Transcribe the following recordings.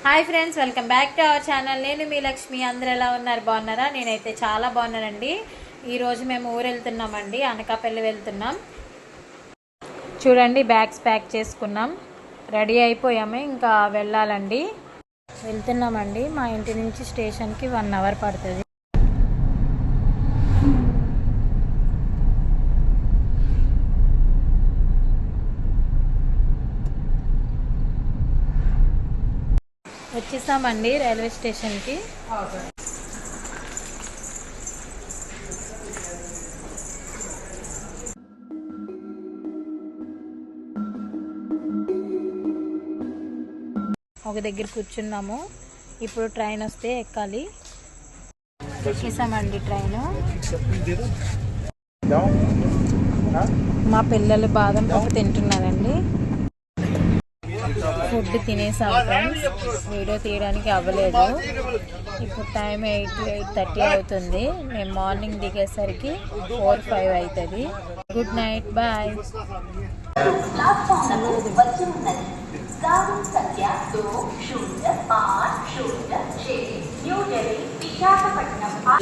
Hi friends, welcome back to our channel. నేను మీ లక్ష్మి. అందరూ ఎలా ఉన్నారు? బాగున్నారా? నేనైతే చాలా బాగున్నానండి. ఈరోజు మేము ఊరు వెళ్తున్నామండి, అనకాపల్లి వెళ్తున్నాం. చూడండి, బ్యాగ్స్ ప్యాక్ చేసుకున్నాం, రెడీ అయిపోయాము, ఇంకా వెళ్ళాలండి. వెళ్తున్నామండి. మా ఇంటి నుంచి స్టేషన్కి 1 అవర్ పడుతుంది. వచ్చేసామండి రైల్వే స్టేషన్కి. ఒక దగ్గర కూర్చున్నాము. ఇప్పుడు ట్రైన్ వస్తే ఎక్కాలి. ఎక్కేసామండి ట్రైను. మా పిల్లలు బాదం పప్పు తింటున్నారండి. ఫుడ్ తినేసాం ఫ్రెండ్స్. వీడియో తీయడానికి అవ్వలేదు. ఇప్పుడు టైం 8:30 అవుతుంది. మేము మార్నింగ్ దిగేసరికి 4-5 అవుతుంది. Good night, bye.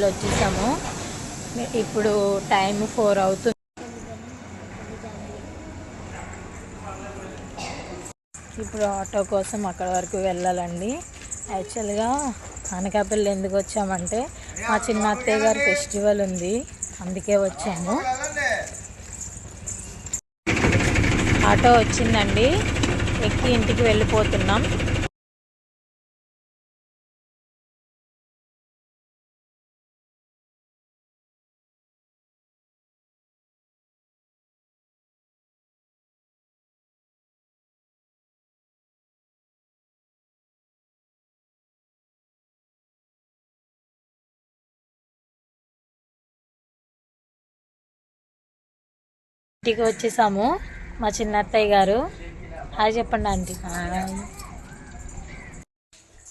వచ్చేసాము. ఇప్పుడు టైం 4 అవుతుంది. ఇప్పుడు ఆటో కోసం అక్కడ వరకు వెళ్ళాలండి. యాక్చువల్గా అనకాపల్లి ఎందుకు వచ్చామంటే మా చిన్న అత్తయ్య గారి ఫెస్టివల్ ఉంది, అందుకే వచ్చాము. ఆటో వచ్చిందండి, ఎక్కి ఇంటికి వెళ్ళిపోతున్నాం. ఇంటికి వచ్చేసాము. మా చిన్న అత్తయ్య గారు హాయ్ చెప్పండి ఆంటీ.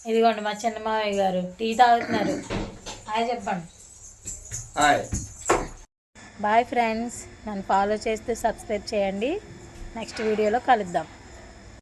ఇదిగోండి మా చిన్న మావయ్య గారు టీ తాగుతున్నారు. హాయ్ చెప్పండి. Bye friends. నన్ను ఫాలో చేస్తూ సబ్స్క్రైబ్ చేయండి. నెక్స్ట్ వీడియోలో కలుద్దాం.